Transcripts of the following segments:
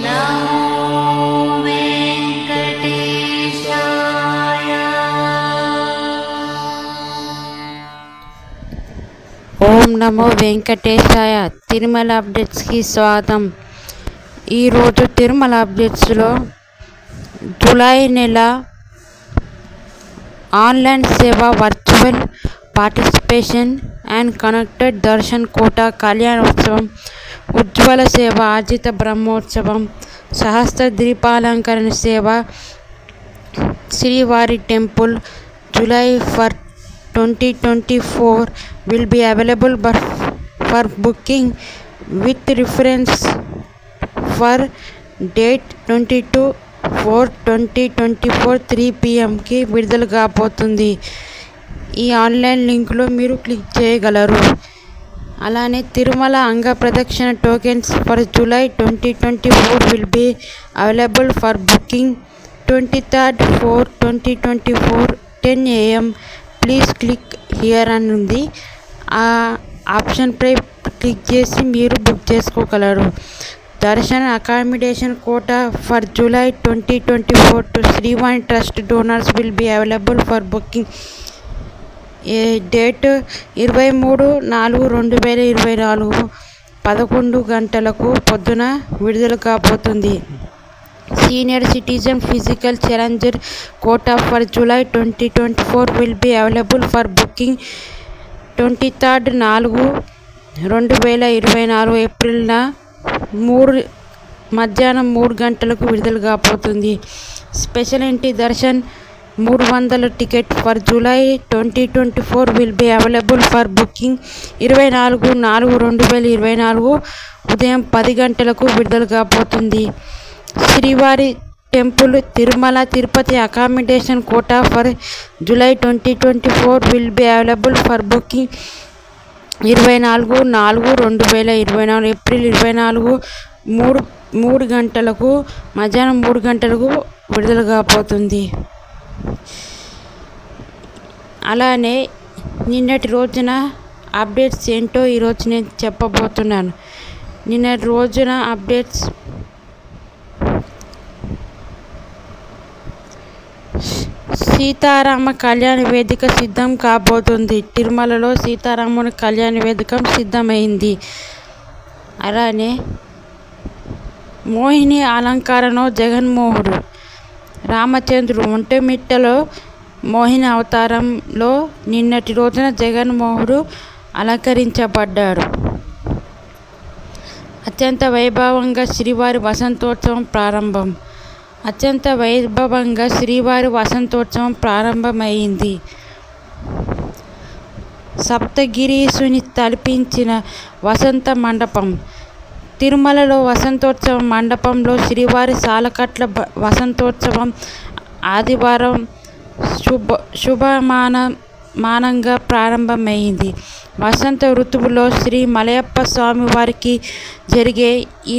నమో వెంకటేశాయ. ఓం నమో వెంకటేశాయ. తిరుమల అప్డేట్స్కి స్వాగతం. ఈరోజు తిరుమల అప్డేట్స్లో జూలై నెల ఆన్లైన్ సేవ, virtual participation and connected darshan quota Kalyanotsavam, ఉజ్వల సేవ, అర్జిత బ్రహ్మోత్సవం, సహస్ర దీపాలంకరణ సేవ, శ్రీవారి temple July 2024 will be available for booking with reference for date 22/4/2024 3 PM కి విడుదల కాబోతుంది. ఈ ఆన్లైన్ లింక్లో మీరు క్లిక్ చేయగలరు. అలానే Tirumala Anga Pradakshina tokens for July 2024 will be available for booking 23/4/2024 10 AM. Please click here అని ఉంది. ఆ ఆప్షన్పై క్లిక్ చేసి మీరు బుక్ చేసుకోగలరు. Darshan accommodation quota for July 2024 to Srivani trust donors will be available for booking date 23/4/2024 11 గంటలకు పొద్దున విడుదల కాబోతుంది. Senior citizen physical challenger quota for July 2024 will be available for booking 23/4/2024 ఏప్రిల్న మధ్యాహ్నం 3 గంటలకు విడుదల కాబోతుంది. Special entry darshan 300 ticket for July 2024 will be available for booking 24/4/2024 ఉదయం 10 గంటలకు విడుదల కాబోతుంది. శ్రీవారి temple Tirumala Tirupati accommodation quota for July 2024 will be available for booking 24/4/2024 April 24 3 గంటలకు మధ్యాహ్నం 3 గంటలకు విడుదల కాబోతుంది. అలానే నిన్నటి రోజున అప్డేట్స్ ఏంటో ఈరోజు నేను చెప్పబోతున్నాను. నిన్నటి రోజున అప్డేట్స్ సీతారామ కళ్యాణ వేదిక సిద్ధం కాబోతుంది. తిరుమలలో సీతారాముని కళ్యాణ వేదిక సిద్ధమైంది. అలానే మోహిని అలంకారంలో జగన్మోహుడు రామచంద్రుడు ఒంటిమిట్టలో మోహిని అవతారంలో నిన్నటి రోజున జగన్మోహుడు అలంకరించబడ్డాడు. అత్యంత వైభవంగా శ్రీవారి వసంతోత్సవం ప్రారంభం. శ్రీవారి వసంతోత్సవం ప్రారంభమైంది. సప్తగిరీసుని తలపించిన వసంత మండపం. తిరుమలలో వసంతోత్సవ మండపంలో శ్రీవారి సాలకట్ల వసంతోత్సవం ఆదివారం శుభమానంగా ప్రారంభమైంది. వసంత ఋతువులో శ్రీ మలయప్ప స్వామి వారికి జరిగే ఈ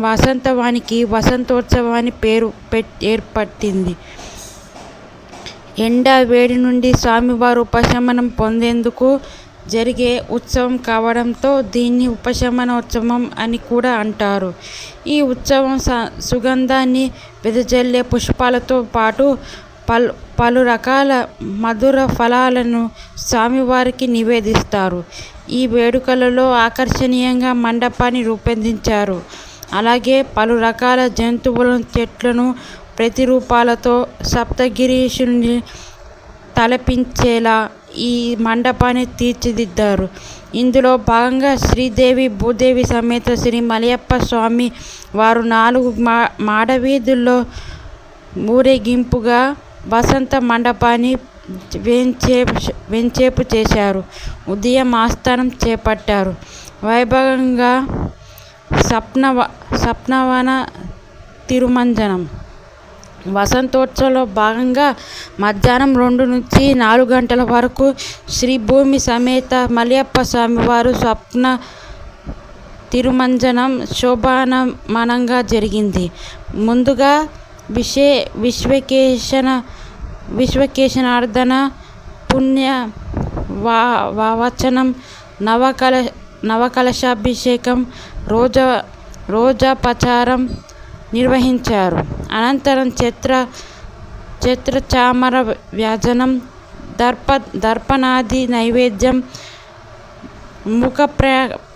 వసంతవానికి వసంతోత్సవాన్ని పేరు ఏర్పట్టింది. ఎండ వేడి నుండి స్వామివారు ఉపశమనం పొందేందుకు జరిగే ఉత్సవం కావడంతో దీన్ని ఉపశమనోత్సవం అని కూడా అంటారు. ఈ ఉత్సవం సుగంధాన్ని వెదజల్లే పుష్పాలతో పాటు పలు రకాల మధుర ఫలాలను స్వామివారికి నివేదిస్తారు. ఈ వేడుకలలో ఆకర్షణీయంగా మండపాన్ని రూపొందించారు. అలాగే పలు రకాల జంతువులను, చెట్లను ప్రతిరూపాలతో సప్తగిరీషుని తలపించేలా ఈ మండపాన్ని తీర్చిదిద్దారు. ఇందులో భాగంగా శ్రీదేవి భూదేవి సమేత శ్రీ మలయప్ప స్వామి వారు 4 మాడవీధుల్లో ఊరేగింపుగా వసంత మండపాన్ని వెంచేపు చేశారు. ఉదయం ఆస్థానం చేపట్టారు. వైభవంగా సప్నవన తిరుమంజనం. వసంతోత్సవంలో భాగంగా మధ్యాహ్నం 2 నుంచి 4 గంటల వరకు శ్రీ భూమి సమేత మలయప్ప స్వామివారు స్వప్న తిరుమంజనం శోభానమనంగా జరిగింది. ముందుగా విశ్వకేశనార్దన పుణ్య వావచనం నవకలశాభిషేకం రోజా ప్రచారం నిర్వహించారు. అనంతరం చామర వ్యాజనం, దర్పణాది నైవేద్యం, ముఖ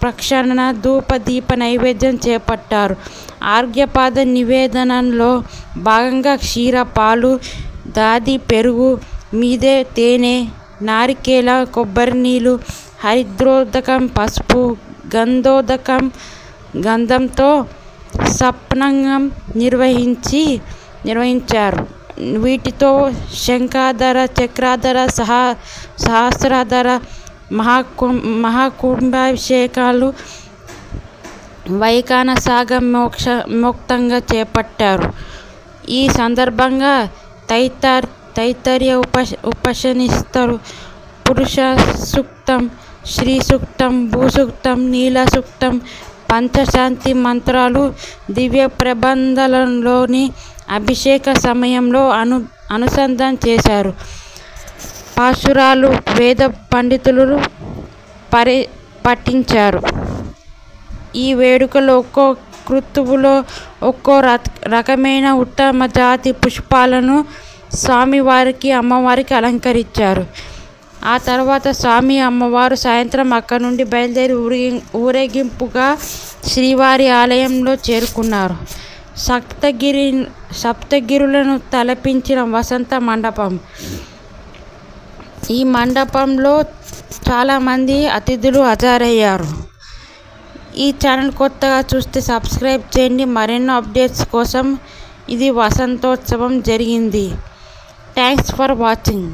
ప్రక్షాళన, ధూపదీప నైవేద్యం చేపట్టారు. ఆర్ఘ్యపాద నివేదనలో భాగంగా క్షీర, పాలు, దాది, పెరుగు, మీదే తేనె, నారికేల, కొబ్బరి నీళ్ళు, హరిద్రోదకం, పసుపు, గంధంతో సప్నంగం నిర్వహించారు. వీటితో శంఖాధర, చక్రాధర, సహస్రాధర, మహాకుంభాభిషేకాలు వైఖానసాగ మోక్తంగా చేపట్టారు. ఈ సందర్భంగా తైత్తరీయ ఉపనిషత్తు పురుష సూక్తం, శ్రీ సూక్తం, భూసూక్తం, నీల సూక్తం, పంచశాంతి మంత్రాలు దివ్య ప్రబంధాలలోని అభిషేక సమయంలో అనుసంధానం చేశారు. పాశురాలు వేద పండితులు పఠించారు. ఈ వేడుకలో ఒక్కో కృతువులో ఒక్కో రకమైన ఉత్తమ జాతి పుష్పాలను స్వామివారికి, అమ్మవారికి అలంకరించారు. ఆ తర్వాత స్వామి, అమ్మవారు సాయంత్రం అక్కడి నుండి బయలుదేరి ఊరేగింపుగా శ్రీవారి ఆలయంలో చేరుకున్నారు. సప్తగిరులను తలపించిన వసంత మండపం. ఈ మండపంలో చాలామంది అతిథులు హాజరయ్యారు. ఈ ఛానల్ కొత్తగా చూస్తే సబ్స్క్రైబ్ చేయండి. మరెన్నో అప్డేట్స్ కోసం. ఇది వసంతోత్సవం జరిగింది. Thanks for watching.